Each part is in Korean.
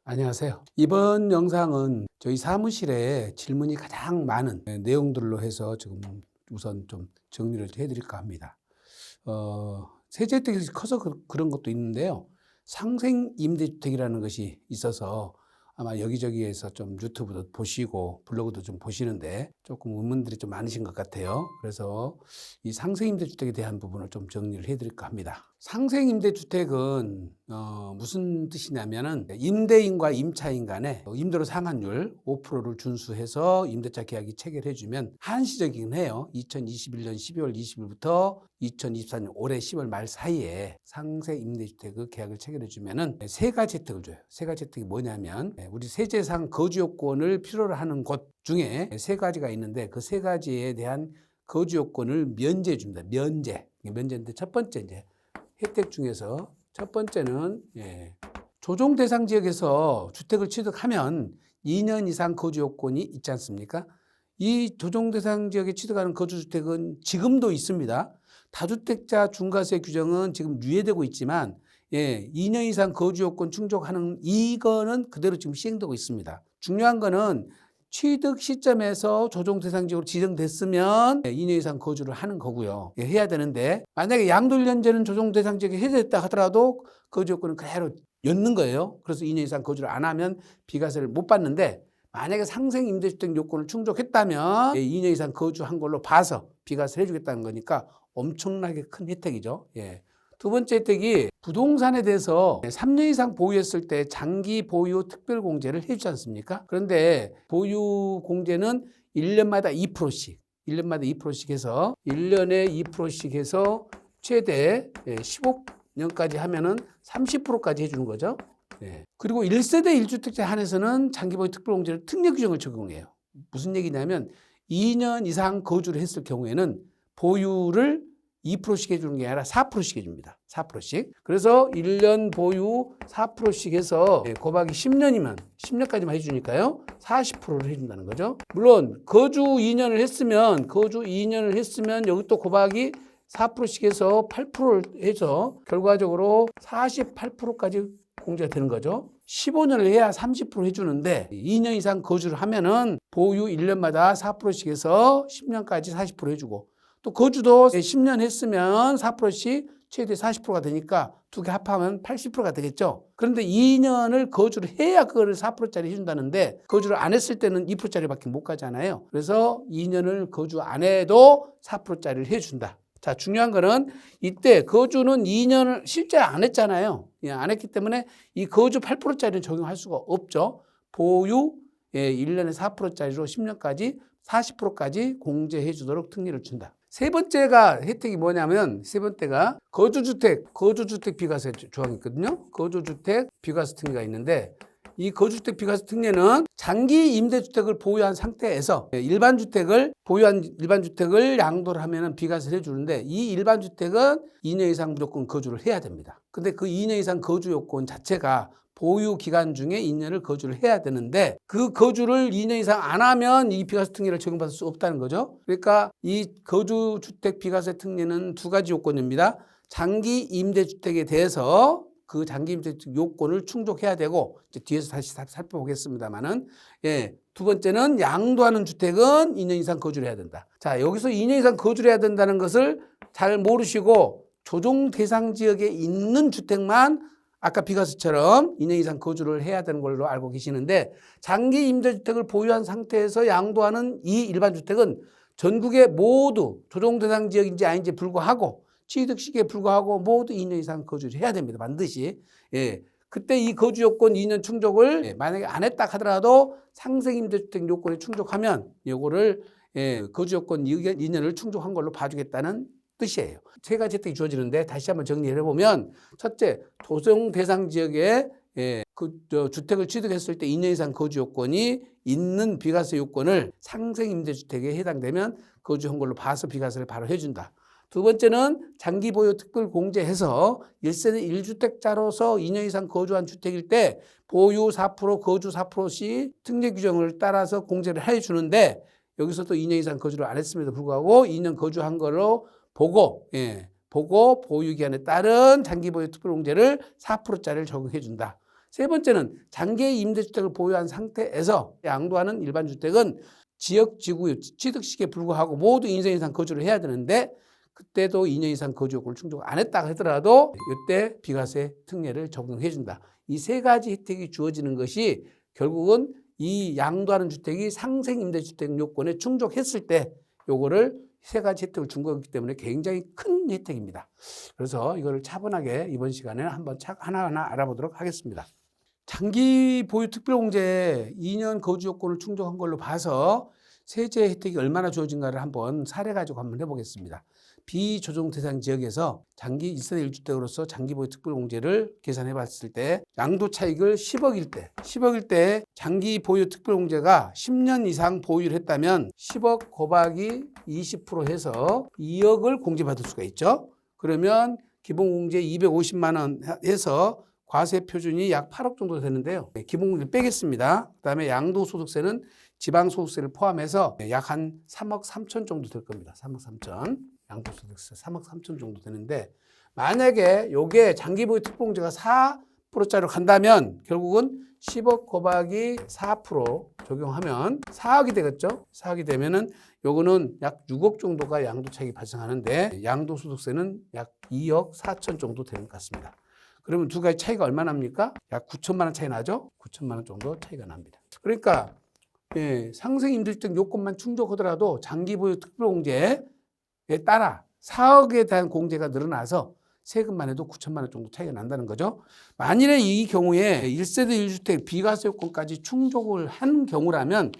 안녕하세요. 이번 영상은 저희 사무실에 질문이 가장 많은 내용들로 해서 지금 우선 좀 정리를 해드릴까 합니다. 세제 혜택이 커서 그런 것도 있는데요. 상생 임대주택이라는 것이 있어서 아마 여기저기에서 좀 유튜브도 보시고 블로그도 좀 보시는데 조금 의문들이 좀 많으신 것 같아요. 그래서 이 상생 임대주택에 대한 부분을 좀 정리를 해드릴까 합니다. 상생 임대주택은 무슨 뜻이냐면은 임대인과 임차인 간에 임대료 상한율 5%를 준수해서 임대차 계약이 체결해주면 한시적이긴 해요. 2021년 12월 20일부터 2024년 올해 10월 말 사이에 상생 임대주택 계약을 체결해주면은 세 가지 혜택을 줘요. 세 가지 혜택이 뭐냐면 우리 세제상 거주 요건을 필요로 하는 곳 중에 세 가지가 있는데 그 세 가지에 대한 거주 요건을 면제해 줍니다. 면제인데 첫 번째 이제 혜택 중에서 첫 번째는 조정 대상 지역에서 주택을 취득하면 2년 이상 거주 요건이 있지 않습니까? 이 조정 대상 지역에 취득하는 거주주택은 지금도 있습니다. 다주택자 중과세 규정은 지금 유예되고 있지만 2년 이상 거주 요건 충족하는 이거는 그대로 지금 시행되고 있습니다. 중요한 거는 취득 시점에서 조정 대상 지역으로 지정됐으면 2년 이상 거주를 하는 거고요. 해야 되는데 만약에 양도일년제는 조정 대상 지역에 해제됐다 하더라도 거주 요건은 그대로 였는 거예요. 그래서 2년 이상 거주를 안 하면 비과세를 못 받는데 만약에 상생 임대주택 요건을 충족했다면 2년 이상 거주한 걸로 봐서 비과세를 해주겠다는 거니까 엄청나게 큰 혜택이죠. 두 번째 혜택이 부동산에 대해서 3년 이상 보유했을 때 장기 보유 특별공제를 해주지 않습니까? 그런데 보유 공제는 1년마다 2%씩, 1년마다 2%씩 해서 1년에 2%씩 해서 최대 15년까지 하면은 30%까지 해주는 거죠. 그리고 1세대 1주택자 한해서는 장기보유 특별공제를 특례 규정을 적용해요. 무슨 얘기냐면 2년 이상 거주를 했을 경우에는 보유를 2%씩 해주는 게 아니라 4%씩 해줍니다. 4%씩. 그래서 1년 보유 4%씩 해서 곱하기 10년이면 10년까지만 해주니까요. 40%를 해준다는 거죠. 물론 거주 2년을 했으면 여기 또 곱하기 4%씩 해서 8%를 해서 결과적으로 48%까지 공제가 되는 거죠. 15년을 해야 30% 해주는데 2년 이상 거주를 하면은 보유 1년마다 4%씩 해서 10년까지 40% 해주고 또 거주도 10년 했으면 4%씩 최대 40%가 되니까 두 개 합하면 80%가 되겠죠. 그런데 2년을 거주를 해야 그거를 4%짜리 해준다는데 거주를 안 했을 때는 2%짜리밖에 못 가잖아요. 그래서 2년을 거주 안 해도 4%짜리를 해준다. 자, 중요한 거는 이때 거주는 2년을 실제 안 했잖아요. 안 했기 때문에 이 거주 8%짜리는 적용할 수가 없죠. 보유 1년에 4%짜리로 10년까지 40%까지 공제해 주도록 특례를 준다. 세 번째가 혜택이 뭐냐면 세 번째가 거주주택 비과세 조항이 있거든요. 거주주택 비과세 특례가 있는데 이 거주주택 비과세 특례는 장기 임대주택을 보유한 상태에서 일반 주택을 양도를 하면 비과세를 해주는데 이 일반 주택은 2년 이상 무조건 거주를 해야 됩니다. 근데 그 2년 이상 거주 요건 자체가 보유 기간 중에 2년을 거주를 해야 되는데 그 거주를 2년 이상 안 하면 이 비과세 특례를 적용받을 수 없다는 거죠. 그러니까 이 거주주택 비과세 특례는 두 가지 요건입니다. 장기 임대주택에 대해서 그 장기 임대주택 요건을 충족해야 되고 이제 뒤에서 다시 살펴보겠습니다만은 두 번째는 양도하는 주택은 2년 이상 거주를 해야 된다. 자, 여기서 2년 이상 거주를 해야 된다는 것을 잘 모르시고 조정 대상 지역에 있는 주택만 아까 비과세처럼 2년 이상 거주를 해야 되는 걸로 알고 계시는데 장기 임대주택을 보유한 상태에서 양도하는 이 일반 주택은 전국에 모두 조정 대상 지역인지 아닌지 불구하고 취득 시기에 불구하고 모두 2년 이상 거주를 해야 됩니다. 반드시. 그때 이 거주 요건 2년 충족을 만약에 안 했다 하더라도 상생 임대주택 요건에 충족하면 요거를 거주 요건 2년을 충족한 걸로 봐주겠다는 뜻이에요. 세 가지 혜택이 주어지는데 다시 한번 정리를 해보면 첫째, 조정 대상 지역에 주택을 취득했을 때 2년 이상 거주 요건이 있는 비과세 요건을 상생 임대주택에 해당되면 거주한 걸로 봐서 비과세를 바로 해준다. 두 번째는 장기 보유 특별 공제해서 1세대 1주택자로서 2년 이상 거주한 주택일 때 보유 4%, 거주 4%씩 특례 규정을 따라서 공제를 해주는데 여기서도 2년 이상 거주를 안 했음에도 불구하고 2년 거주한 걸로 보고 보유 기간에 따른 장기 보유 특별 공제를 4%짜리를 적용해 준다. 세 번째는 장기 임대주택을 보유한 상태에서 양도하는 일반 주택은 지역지구 취득 시기에 불구하고 모두 2년 이상 거주를 해야 되는데 그때도 2년 이상 거주 요건을 충족 안 했다 하더라도 이때 비과세 특례를 적용해 준다. 이 세 가지 혜택이 주어지는 것이 결국은 이 양도하는 주택이 상생 임대주택 요건에 충족했을 때 요거를 세 가지 혜택을 준 거기 때문에 굉장히 큰 혜택입니다. 그래서 이거를 차분하게 이번 시간에는 한번 하나하나 알아보도록 하겠습니다. 장기 보유 특별공제 2년 거주 요건을 충족한 걸로 봐서 세제 혜택이 얼마나 주어진가를 한번 사례 가지고 한번 해보겠습니다. 비조정 대상 지역에서 장기 1세대 1주택으로서 장기 보유 특별공제를 계산해 봤을 때 양도 차익을 10억일 때 장기 보유 특별공제가 10년 이상 보유를 했다면 10억 곱하기 20% 해서 2억을 공제받을 수가 있죠. 그러면 기본공제 250만 원 해서 과세 표준이 약 8억 정도 되는데요. 기본공제를 빼겠습니다. 그 다음에 양도소득세는 지방소득세를 포함해서 약 한 3억 3천 정도 될 겁니다. 3억 3천. 양도소득세 3억 3천 정도 되는데 만약에 요게 장기보유 특별공제가 4%짜리로 간다면 결국은 10억 곱하기 4% 적용하면 4억이 되겠죠. 4억이 되면은 요거는 약 6억 정도가 양도 차익이 발생하는데 양도소득세는 약 2억 4천 정도 되는 것 같습니다. 그러면 두 가지 차이가 얼마나 납니까? 약 9천만 원 차이 나죠? 9천만 원 정도 차이가 납니다. 그러니까 상생 임대주택 요건만 충족하더라도 장기보유 특별공제에 따라 4억에 대한 공제가 늘어나서 세금만 해도 9천만 원 정도 차이가 난다는 거죠. 만일에 이 경우에 1세대 1주택 비과세 요건까지 충족을 한 경우라면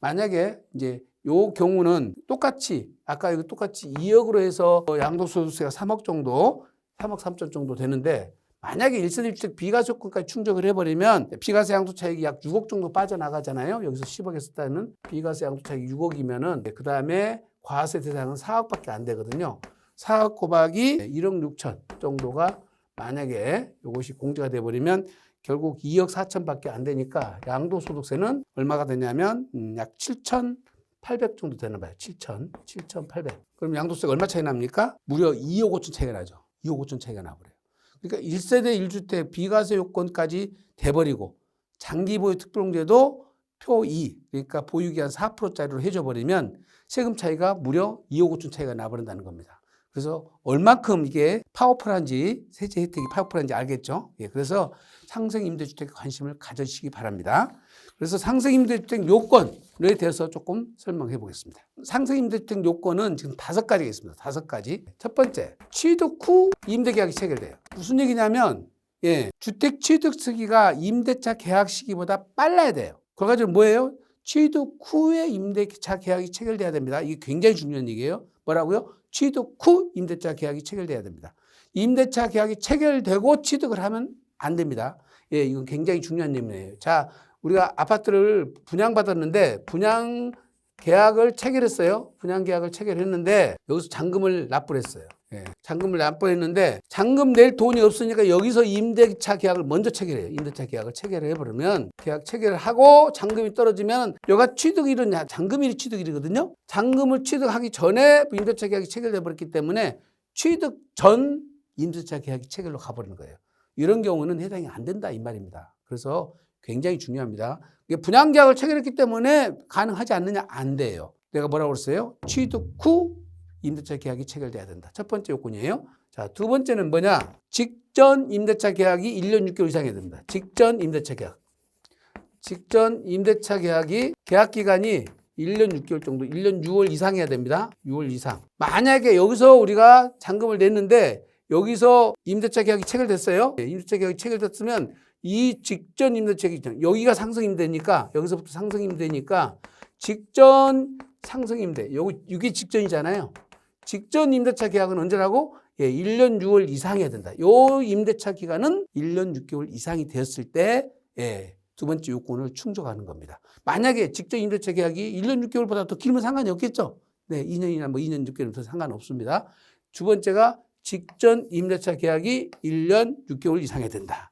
만약에 이제 요 경우는 똑같이 아까 이거 똑같이 2억으로 해서 양도소득세가 3억 정도 3억 3천 정도 되는데 만약에 1세대 1주택 비과세 요건까지 충족을 해버리면 비과세 양도차익이 약 6억 정도 빠져나가잖아요. 여기서 10억 했을 때는 비과세 양도차익이 6억이면은 그 다음에 과세 대상은 4억밖에 안 되거든요. 4억 곱하기 1억 6천 정도가 만약에 이것이 공제가 돼버리면 결국 2억 4천밖에 안 되니까 양도소득세는 얼마가 되냐면 약 7,800 정도 되나 봐요. 7,800. 그럼 양도세가 얼마 차이 납니까? 무려 2억 5천 차이가 나죠. 2억 5천 차이가 나버려요. 그러니까 1세대 1주택 비과세 요건까지 돼버리고 장기보유 특별공제도 표 2, 그러니까 보유기한 4%짜리로 해줘버리면 세금 차이가 무려 2억 5천 차이가 나버린다는 겁니다. 그래서 얼만큼 이게 파워풀한지 세제 혜택이 파워풀한지 알겠죠? 그래서 상생임대주택에 관심을 가지시기 바랍니다. 그래서 상생임대주택 요건에 대해서 조금 설명해 보겠습니다. 상생임대주택 요건은 지금 5가지가 있습니다. 5가지. 첫 번째, 취득 후 임대계약이 체결돼요. 무슨 얘기냐면 주택 취득 시기가 임대차 계약 시기보다 빨라야 돼요. 그래가지고 뭐예요? 취득 후에 임대차 계약이 체결돼야 됩니다. 이게 굉장히 중요한 얘기예요. 뭐라고요? 취득 후 임대차 계약이 체결돼야 됩니다. 임대차 계약이 체결되고 취득을 하면 안 됩니다. 이건 굉장히 중요한 예문이에요. 자, 우리가 아파트를 분양받았는데 분양 계약을 체결했어요. 분양 계약을 체결했는데 여기서 잔금을 납부를 했어요. 잔금을 납부했는데 잔금 낼 돈이 없으니까 여기서 임대차 계약을 먼저 체결해요. 임대차 계약을 체결을 해버리면 계약 체결을 하고 잔금이 떨어지면 여기가 취득일은 잔금일이 취득일이거든요. 잔금을 취득하기 전에 임대차 계약이 체결돼 버렸기 때문에 취득 전 임대차 계약이 체결로 가버리는 거예요. 이런 경우는 해당이 안 된다 이 말입니다. 그래서 굉장히 중요합니다. 분양 계약을 체결했기 때문에 가능하지 않느냐? 안 돼요. 내가 뭐라고 그랬어요? 취득 후 임대차 계약이 체결돼야 된다. 첫 번째 요건이에요. 자, 두 번째는 뭐냐? 직전 임대차 계약이 1년 6개월 이상 해야 됩니다. 직전 임대차 계약. 직전 임대차 계약이 계약 기간이 1년 6개월 정도, 1년 6월 이상 해야 됩니다. 6월 이상. 만약에 여기서 우리가 잔금을 냈는데 여기서 임대차 계약이 체결됐어요. 임대차 계약이 체결됐으면 이 직전 임대차 계약, 여기가 상승임대니까 여기서부터 상승임대니까 직전 상승임대, 이게 직전이잖아요. 직전 임대차 계약은 언제라고? 1년 6월 이상 해야 된다. 요 임대차 기간은 1년 6개월 이상이 되었을 때 두 번째 요건을 충족하는 겁니다. 만약에 직전 임대차 계약이 1년 6개월보다 더 길면 상관이 없겠죠. 2년이나 2년 6개월은 더 상관없습니다. 두 번째가 직전 임대차 계약이 1년 6개월 이상 해야 된다.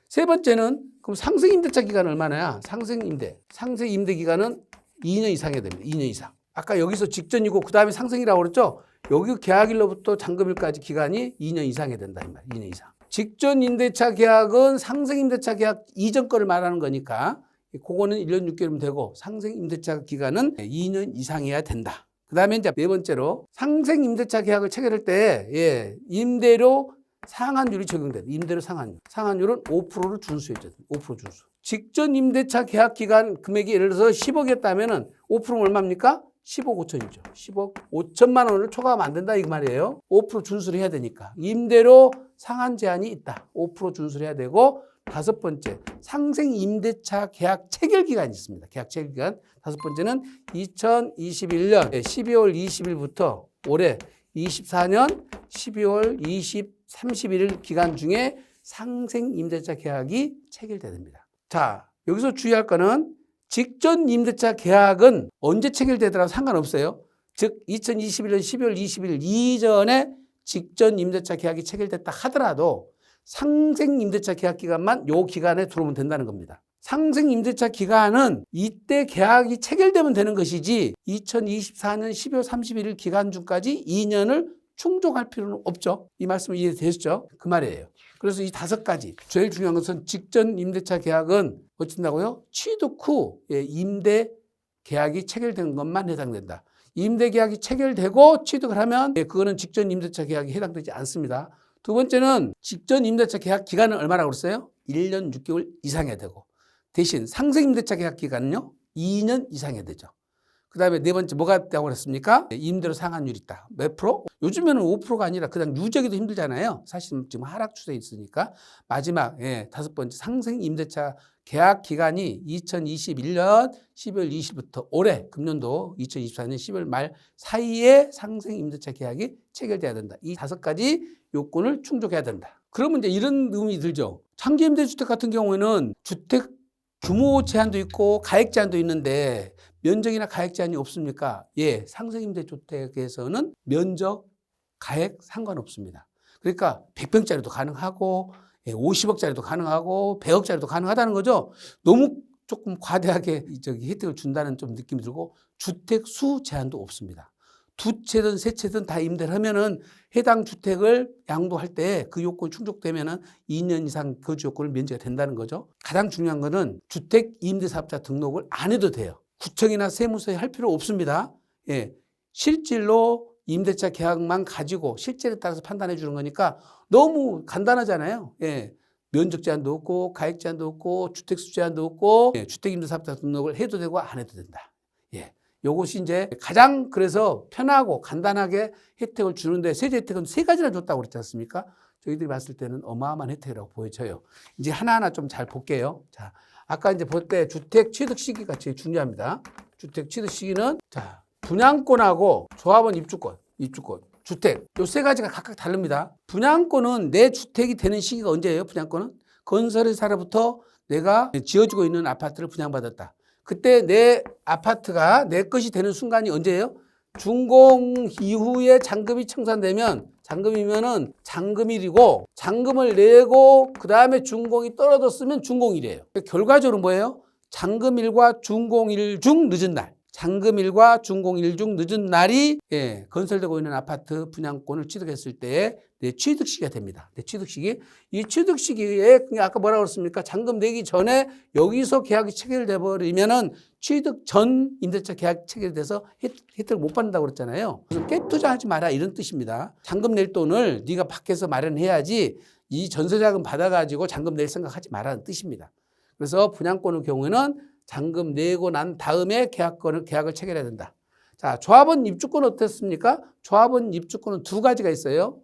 세 번째는 그럼 상생 임대차 기간은 얼마나야? 상생 임대 기간은 2년 이상 해야 됩니다. 2년 이상. 아까 여기서 직전이고 그 다음에 상생이라고 그랬죠? 여기 계약일로부터 잔금일까지 기간이 2년 이상 해야 된다. 이 말. 2년 이상. 직전 임대차 계약은 상생 임대차 계약 이전 거를 말하는 거니까 그거는 1년 6개월이면 되고 상생 임대차 기간은 2년 이상이어야 된다. 그 다음에 이제 네 번째로 상생 임대차 계약을 체결할 때 임대료 상한율이 적용된다. 임대료 상한율. 상한율은 5%를 준수해줘야 된다. 5% 준수. 직전 임대차 계약 기간 금액이 예를 들어서 10억이었다면은 5%는 얼마입니까? 10억 5천이죠. 10억 5천만 원을 초과하면 안 된다 이 말이에요. 5% 준수를 해야 되니까. 임대료 상한 제한이 있다. 5% 준수를 해야 되고 다섯 번째, 상생 임대차 계약 체결 기간이 있습니다. 계약 체결 기간. 다섯 번째는 2021년 12월 20일부터 올해 24년 12월 31일 기간 중에 상생 임대차 계약이 체결돼야 됩니다. 자, 여기서 주의할 거는 직전 임대차 계약은 언제 체결되더라도 상관없어요. 즉 2021년 12월 20일 이전에 직전 임대차 계약이 체결됐다 하더라도 상생 임대차 계약 기간만 요 기간에 들어오면 된다는 겁니다. 상생 임대차 기간은 이때 계약이 체결되면 되는 것이지 2024년 12월 31일 기간 중까지 2년을 충족할 필요는 없죠. 이 말씀 이해되시죠? 그 말이에요. 그래서 이 다섯 가지 제일 중요한 것은 직전 임대차 계약은 어쩐다고요? 취득 후 임대 계약이 체결된 것만 해당된다. 임대 계약이 체결되고 취득을 하면 그거는 직전 임대차 계약이 해당되지 않습니다. 두 번째는 직전 임대차 계약 기간은 얼마라고 그랬어요? 1년 6개월 이상해야 되고 대신 상생 임대차 계약 기간은요 2년 이상해야 되죠. 그 다음에 네 번째 뭐가 있다고 그랬습니까? 임대료 상한율이 있다. 몇 프로? 요즘에는 5%가 아니라 그냥 유지하기도 힘들잖아요. 사실 지금 하락 추세에 있으니까. 마지막 다섯 번째 상생 임대차 계약 기간이 2021년 12월 20일부터 올해 금년도 2024년 10월 말 사이에 상생 임대차 계약이 체결돼야 된다. 이 다섯 가지 요건을 충족해야 된다. 그러면 이제 이런 의문이 들죠. 장기 임대주택 같은 경우에는 주택 규모 제한도 있고 가액 제한도 있는데 면적이나 가액 제한이 없습니까? 예, 상생 임대주택에서는 면적, 가액 상관없습니다. 그러니까 100평짜리도 가능하고 50억짜리도 가능하고 100억짜리도 가능하다는 거죠. 너무 조금 과대하게 혜택을 준다는 좀 느낌이 들고 주택 수 제한도 없습니다. 두 채든 세 채든 다 임대를 하면은 해당 주택을 양도할 때 그 요건이 충족되면은 2년 이상 거주 요건을 면제가 된다는 거죠. 가장 중요한 거는 주택 임대사업자 등록을 안 해도 돼요. 구청이나 세무서에 할 필요 없습니다. 예. 실질로 임대차 계약만 가지고 실제에 따라서 판단해 주는 거니까 너무 간단하잖아요. 예. 면적 제한도 없고 가액 제한도 없고 주택수 제한도 없고 주택 임대사업자 등록을 해도 되고 안 해도 된다. 예. 요것이 이제 가장 그래서 편하고 간단하게 혜택을 주는데 세제 혜택은 세 가지나 줬다고 그랬지 않습니까? 저희들이 봤을 때는 어마어마한 혜택이라고 보여져요. 이제 하나하나 좀 잘 볼게요. 자, 아까 이제 볼 때 주택 취득 시기가 제일 중요합니다. 주택 취득 시기는 자, 분양권하고 조합원 입주권, 주택 요 세 가지가 각각 다릅니다. 분양권은 내 주택이 되는 시기가 언제예요? 분양권은 건설회사로부터 내가 지어주고 있는 아파트를 분양받았다. 그때 내 아파트가 내 것이 되는 순간이 언제예요? 준공 이후에 잔금이 청산되면 잔금이면은 잔금일이고 잔금을 내고 그 다음에 준공이 떨어졌으면 준공일이에요. 결과적으로 뭐예요? 잔금일과 준공일 중 늦은 날. 잔금일과 준공일 중 늦은 날이 건설되고 있는 아파트 분양권을 취득했을 때 내 취득 시기가 됩니다. 내 취득 시기. 이 취득 시기에 아까 뭐라고 그랬습니까? 잔금 내기 전에 여기서 계약이 체결돼 버리면은 취득 전 임대차 계약 체결돼서 혜택을 못 받는다고 그랬잖아요. 무슨 갭 투자하지 마라 이런 뜻입니다. 잔금 낼 돈을 네가 밖에서 마련해야지 이 전세자금 받아가지고 잔금 낼 생각하지 마라는 뜻입니다. 그래서 분양권의 경우에는 잔금 내고 난 다음에 계약을 체결해야 된다. 자, 조합원 입주권 어떻습니까? 조합원 입주권은 두 가지가 있어요.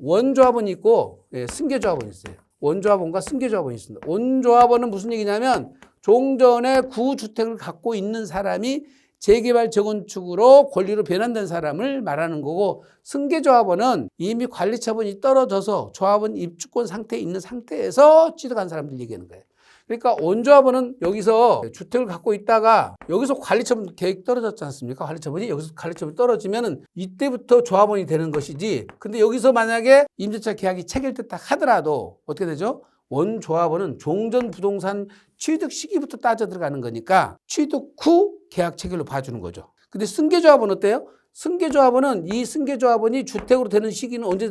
원조합원이 있고 승계조합원이 있어요. 원조합원과 승계조합원이 있습니다. 원조합원은 무슨 얘기냐면 종전에 구주택을 갖고 있는 사람이 재개발 재건축으로 권리로 변환된 사람을 말하는 거고 승계조합원은 이미 관리처분이 떨어져서 조합원 입주권 상태에 있는 상태에서 취득한 사람들 얘기하는 거예요. 그러니까 원조합원은 여기서 주택을 갖고 있다가 여기서 관리처분 계획 떨어졌지 않습니까? 관리처분이 여기서 관리처분이 떨어지면은 이때부터 조합원이 되는 것이지. 근데 여기서 만약에 임대차 계약이 체결됐다 하더라도 어떻게 되죠? 원조합원은 종전 부동산 취득 시기부터 따져 들어가는 거니까 취득 후 계약 체결로 봐주는 거죠. 근데 승계조합은 어때요? 승계조합원은 이 승계조합원이 주택으로 되는 시기는 언제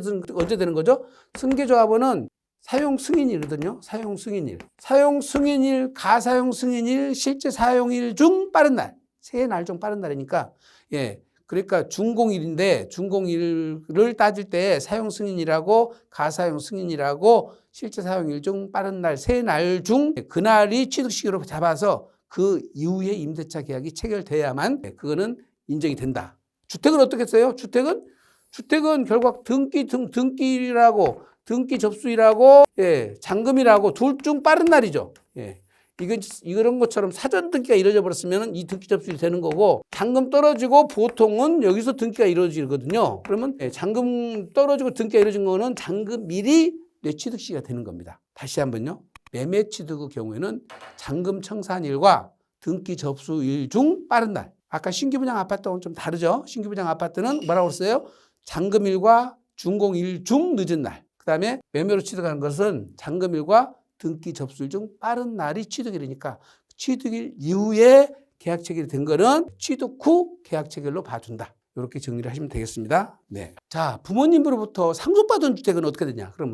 되는 거죠? 승계조합원은 사용 승인일이거든요. 사용 승인일. 사용 승인일, 가사용 승인일, 실제 사용일 중 빠른 날. 세 날 중 빠른 날이니까 예. 그러니까 준공일인데 준공일을 따질 때 사용 승인이라고 가사용 승인이라고 실제 사용일 중 빠른 날 세 날 중 그날이 취득 시기로 잡아서 그 이후에 임대차 계약이 체결돼야만 그거는 인정이 된다. 주택은 어떻게 써요? 주택은 결국 등기일이라고 등기 접수일하고 예, 잔금이라고 둘 중 빠른 날이죠. 예. 이런 것처럼 사전 등기가 이루어져 버렸으면 이 등기 접수일이 되는 거고 잔금 떨어지고 보통은 여기서 등기가 이루어지거든요. 그러면 예, 잔금 떨어지고 등기가 이루어진 거는 잔금일이 내 취득 시기가 되는 겁니다. 다시 한번요. 매매 취득의 경우에는 잔금 청산일과 등기 접수일 중 빠른 날. 아까 신규 분양 아파트하고는 좀 다르죠. 신규 분양 아파트는 뭐라고 했어요? 잔금일과 준공일 중 늦은 날. 그 다음에 매매로 취득하는 것은 잔금일과 등기 접수일 중 빠른 날이 취득일이니까 취득일 이후에 계약 체결이 된 거는 취득 후 계약 체결로 봐준다. 이렇게 정리를 하시면 되겠습니다. 네. 자, 부모님으로부터 상속받은 주택은 어떻게 되냐? 그럼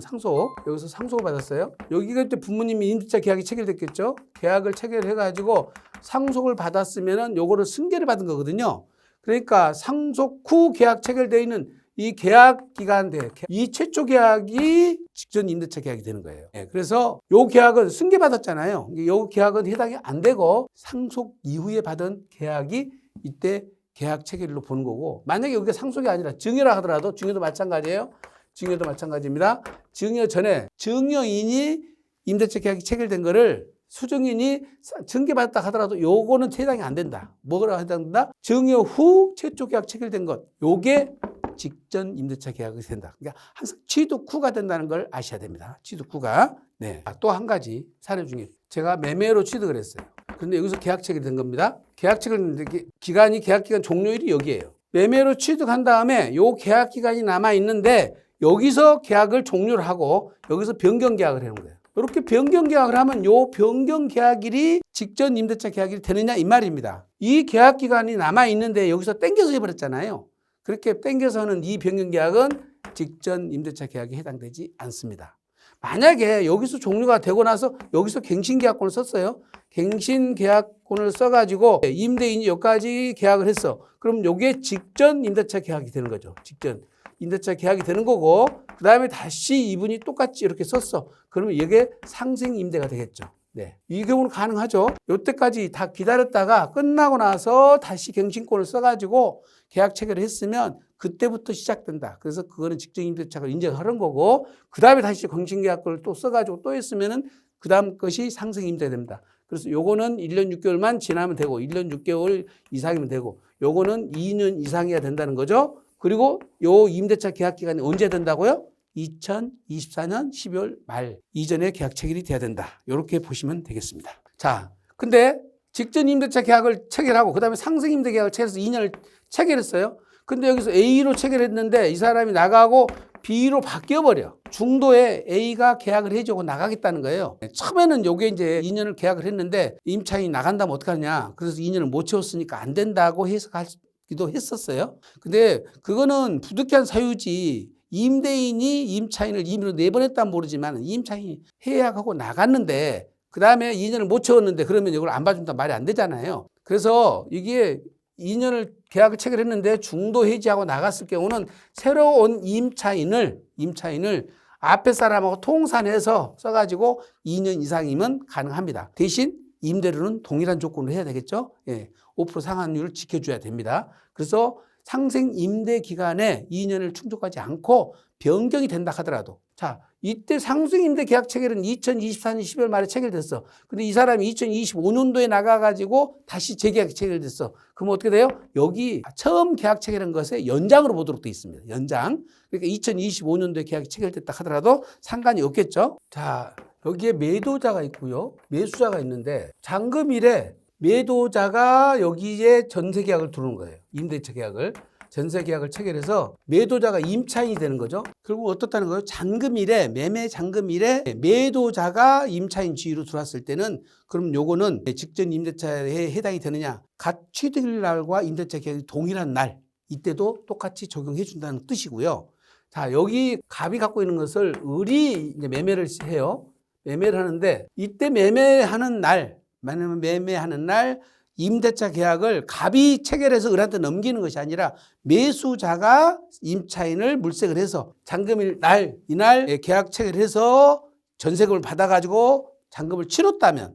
여기서 상속을 받았어요. 여기가 이제 부모님이 임대차 계약이 체결됐겠죠? 계약을 체결해가지고 상속을 받았으면은 요거를 승계를 받은 거거든요. 그러니까 상속 후 계약 체결되어 있는 이 계약 기간 이 최초 계약이 직전 임대차 계약이 되는 거예요. 네, 그래서 요 계약은 승계받았잖아요. 요 계약은 해당이 안 되고 상속 이후에 받은 계약이 이때 계약 체결로 보는 거고 만약에 여기가 상속이 아니라 증여라 하더라도 증여도 마찬가지예요. 증여도 마찬가지입니다. 증여 전에 증여인이 임대차 계약이 체결된 거를 수증인이 증계받았다 하더라도 요거는 해당이 안 된다. 뭐가 해당된다? 증여 후 최초 계약 체결된 것. 요게 직전 임대차 계약이 된다. 그러니까 항상 취득 후가 된다는 걸 아셔야 됩니다. 취득 후가. 네. 또 한 가지 사례 중에 제가 매매로 취득을 했어요. 근데 여기서 계약 체결이 된 겁니다. 계약 체결 기간이 계약 기간 종료일이 여기예요. 매매로 취득한 다음에 요 계약 기간이 남아 있는데 여기서 계약을 종료를 하고 여기서 변경 계약을 해놓은 거예요. 이렇게 변경 계약을 하면 요 변경 계약일이 직전 임대차 계약일이 되느냐 이 말입니다. 이 계약 기간이 남아 있는데 여기서 땡겨서 해버렸잖아요. 그렇게 땡겨서는 이 변경 계약은 직전 임대차 계약에 해당되지 않습니다. 만약에 여기서 종료가 되고 나서 여기서 갱신계약권을 썼어요. 갱신계약권을 써가지고 임대인이 여기까지 계약을 했어. 그럼 이게 직전 임대차 계약이 되는 거죠. 직전 임대차 계약이 되는 거고 그 다음에 다시 이분이 똑같이 이렇게 썼어. 그러면 이게 상생 임대가 되겠죠. 네, 이 경우는 가능하죠. 이때까지 다 기다렸다가 끝나고 나서 다시 갱신권을 써가지고 계약 체결을 했으면 그때부터 시작된다. 그래서 그거는 직전 임대차를 인정하는 거고 그 다음에 다시 갱신계약권을 또 써가지고 또 했으면은 그 다음 것이 상생 임대가 됩니다. 그래서 요거는 1년 6개월만 지나면 되고 1년 6개월 이상이면 되고 요거는 2년 이상이어야 된다는 거죠. 그리고 요 임대차 계약 기간이 언제 된다고요? 2024년 12월 말 이전에 계약 체결이 돼야 된다. 이렇게 보시면 되겠습니다. 자, 근데 직전 임대차 계약을 체결하고 그다음에 상생 임대 계약을 체결해서 2년을 체결했어요. 근데 여기서 A로 체결했는데 이 사람이 나가고 B로 바뀌어버려. 중도에 A가 계약을 해주고 나가겠다는 거예요. 처음에는 요게 이제 2년을 계약을 했는데 임차인이 나간다면 어떡하냐. 그래서 2년을 못 채웠으니까 안 된다고 해석하기도 했었어요. 근데 그거는 부득이한 사유지. 임대인이 임차인을 임의로 내보냈다면 모르지만 임차인이 해약하고 나갔는데 그 다음에 2년을 못 채웠는데 그러면 이걸 안 봐준다 말이 안 되잖아요. 그래서 이게 2년을 계약을 체결했는데 중도 해지하고 나갔을 경우는 새로운 임차인을 앞에 사람하고 통산해서 써가지고 2년 이상이면 가능합니다. 대신 임대료는 동일한 조건으로 해야 되겠죠. 예, 5% 상한율을 지켜줘야 됩니다. 그래서 상생 임대 기간에 2년을 충족하지 않고 변경이 된다 하더라도 자 이때 상생 임대 계약 체결은 2024년 12월 말에 체결됐어. 근데 이 사람이 2025년도에 나가가지고 다시 재계약이 체결됐어. 그럼 어떻게 돼요? 여기 처음 계약 체결한 것에 연장으로 보도록 돼 있습니다. 연장. 그러니까 2025년도에 계약이 체결됐다 하더라도 상관이 없겠죠. 자 여기에 매도자가 있고요. 매수자가 있는데 잔금일에 매도자가 여기에 전세계약을 두는 거예요. 임대차 계약을. 전세계약을 체결해서 매도자가 임차인이 되는 거죠. 결국 어떻다는 거예요? 잔금일에 매매 잔금일에 매도자가 임차인 지위로 들어왔을 때는 그럼 요거는 직전 임대차에 해당이 되느냐? 갓 취득일 날과 임대차 계약이 동일한 날 이때도 똑같이 적용해 준다는 뜻이고요. 자, 여기 갑이 갖고 있는 것을 을이 이제 매매를 해요. 매매를 하는데 이때 매매하는 날, 만약에 매매하는 날 임대차 계약을 갑이 체결해서 을한테 넘기는 것이 아니라 매수자가 임차인을 물색을 해서 잔금일 날, 이날 계약 체결해서 전세금을 받아가지고 잔금을 치렀다면,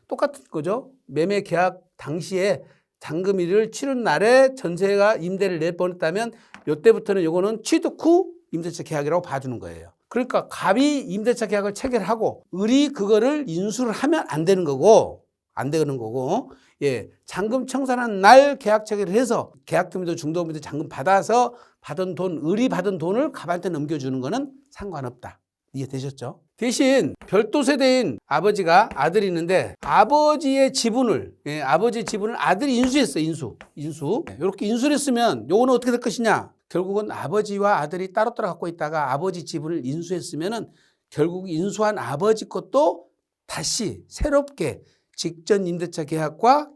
똑같은 거죠. 매매 계약 당시에 잔금일을 치른 날에 전세가 임대를 내보냈다면 이때부터는 요거는 취득 후 임대차 계약이라고 봐주는 거예요. 그러니까 갑이 임대차 계약을 체결하고 을이 그거를 인수를 하면 안 되는 거고, 잔금 청산한 날 계약 체결을 해서 계약금이든 중도금이든 잔금 받아서 받은 돈, 을이 받은 돈을 갑한테 넘겨주는 거는 상관없다. 이해되셨죠? 대신 별도 세대인 아버지가 아들이 있는데 아버지의 지분을 아들이 인수했어요. 인수. 이렇게 인수를 했으면 요거는 어떻게 될 것이냐? 결국은 아버지와 아들이 따로따로 갖고 있다가 아버지 지분을 인수했으면은 결국 인수한 아버지 것도 다시 새롭게 직전 임대차 계약과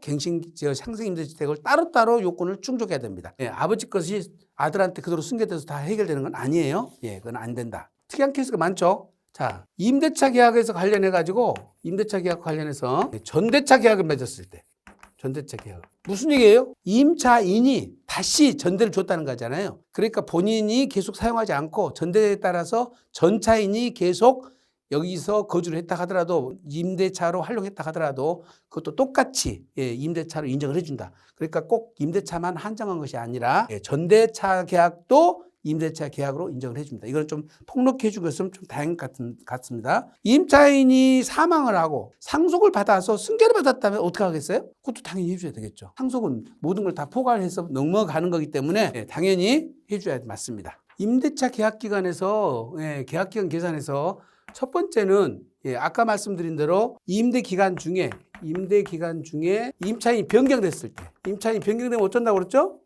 상생 임대차 계약을 따로따로 요건을 충족해야 됩니다. 아버지 것이 아들한테 그대로 승계돼서 다 해결되는 건 아니에요. 그건 안 된다. 특이한 케이스가 많죠. 자, 임대차 계약에서 관련해서 전대차 계약을 맺었을 때, 전대차 계약. 무슨 얘기예요? 임차인이 다시 전대를 줬다는 거잖아요. 그러니까 본인이 계속 사용하지 않고 전대에 따라서 전차인이 계속 여기서 거주를 했다 하더라도 임대차로 활용했다 하더라도 그것도 똑같이 임대차로 인정을 해준다. 그러니까 꼭 임대차만 한정한 것이 아니라 전대차 계약도 임대차 계약으로 인정을 해줍니다. 이건 좀 폭넓게 해준 것은 좀 다행 같습니다. 임차인이 사망을 하고 상속을 받아서 승계를 받았다면 어떻게 하겠어요? 그것도 당연히 해줘야 되겠죠. 상속은 모든 걸 다 포괄해서 넘어가는 거기 때문에 당연히 해줘야 맞습니다. 임대차 계약기간에서 계약기간 계산에서 첫 번째는 아까 말씀드린 대로 임대 기간 중에 임차인이 변경됐을 때, 임차인이 변경되면 어쩐다고 그랬죠?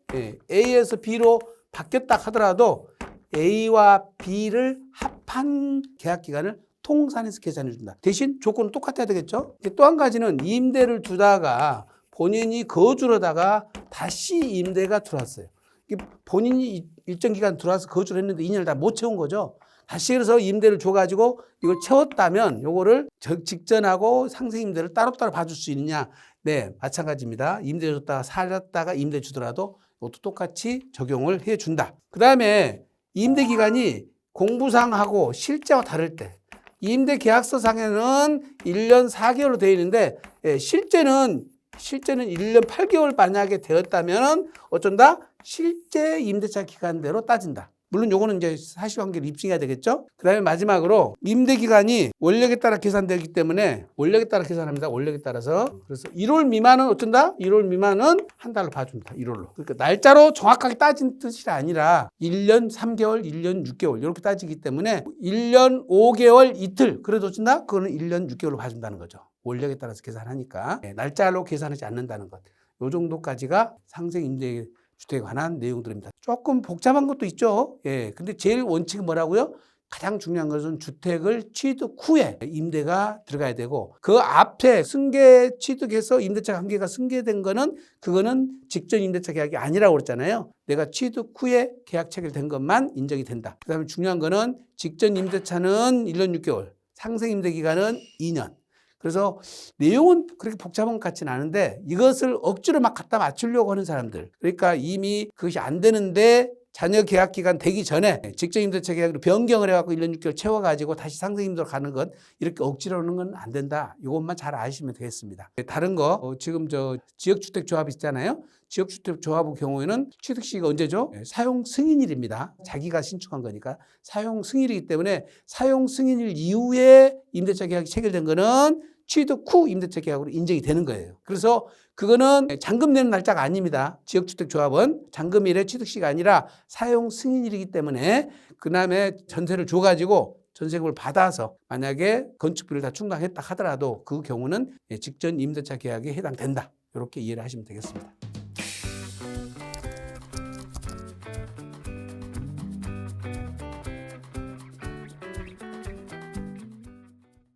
A에서 B로 바뀌었다 하더라도 A와 B를 합한 계약 기간을 통산해서 계산해 준다. 대신 조건은 똑같아야 되겠죠? 또 한 가지는 임대를 두다가 본인이 거주하다가 다시 임대가 들어왔어요. 본인이 일정 기간 들어와서 거주를 했는데 2년을 다 못 채운 거죠. 다시 그래서 임대를 줘가지고 이걸 채웠다면 요거를 직전하고 상생 임대를 따로따로 봐줄 수 있느냐? 네, 마찬가지입니다. 임대 줬다가 살렸다가 임대 주더라도 이것도 똑같이 적용을 해준다. 그 다음에 임대 기간이 공부상하고 실제와 다를 때 임대 계약서상에는 1년 4개월로 되어 있는데 실제는 1년 8개월 만약에 되었다면 어쩐다? 실제 임대차 기간대로 따진다. 물론 요거는 이제 사실관계를 입증해야 되겠죠. 그 다음에 마지막으로 임대기간이 원력에 따라 계산되기 때문에 원력에 따라 계산합니다. 원력에 따라서. 그래서 1월 미만은 어쩐다? 1월 미만은 한 달로 봐줍니다. 1월로. 그러니까 날짜로 정확하게 따진 뜻이 아니라 1년 3개월, 1년 6개월 이렇게 따지기 때문에 1년 5개월 이틀 그래도 어쩐다? 그거는 1년 6개월로 봐준다는 거죠. 원력에 따라서 계산하니까. 날짜로 계산하지 않는다는 것. 요 정도까지가 상생 임대 주택에 관한 내용들입니다. 조금 복잡한 것도 있죠. 근데 제일 원칙은 뭐라고요? 가장 중요한 것은 주택을 취득 후에 임대가 들어가야 되고 그 앞에 승계 취득해서 임대차 관계가 승계된 거는 그거는 직전 임대차 계약이 아니라고 그랬잖아요. 내가 취득 후에 계약 체결된 것만 인정이 된다. 그 다음에 중요한 거는 직전 임대차는 1년 6개월, 상생 임대 기간은 2년. 그래서 내용은 그렇게 복잡한 것 같지는 않은데 이것을 억지로 막 갖다 맞추려고 하는 사람들. 그러니까 이미 그것이 안 되는데 자녀 계약 기간 되기 전에 직전 임대차 계약으로 변경을 해갖고 1년 6개월 채워가지고 다시 상생 임대로 가는 것 이렇게 억지로 하는 건 안 된다. 이것만 잘 아시면 되겠습니다. 다른 거 지금 지역주택조합 있잖아요. 지역주택조합의 경우에는 취득 시기가 언제죠? 사용 승인일입니다. 자기가 신축한 거니까 사용 승인이기 때문에 사용 승인일 이후에 임대차 계약이 체결된 거는 취득 후 임대차 계약으로 인정이 되는 거예요. 그래서 그거는 잔금 내는 날짜가 아닙니다. 지역주택조합은 잔금일의 취득시가 아니라 사용 승인일이기 때문에 그 다음에 전세를 줘가지고 전세금을 받아서 만약에 건축비를 다 충당했다 하더라도 그 경우는 직전 임대차 계약에 해당된다. 이렇게 이해를 하시면 되겠습니다.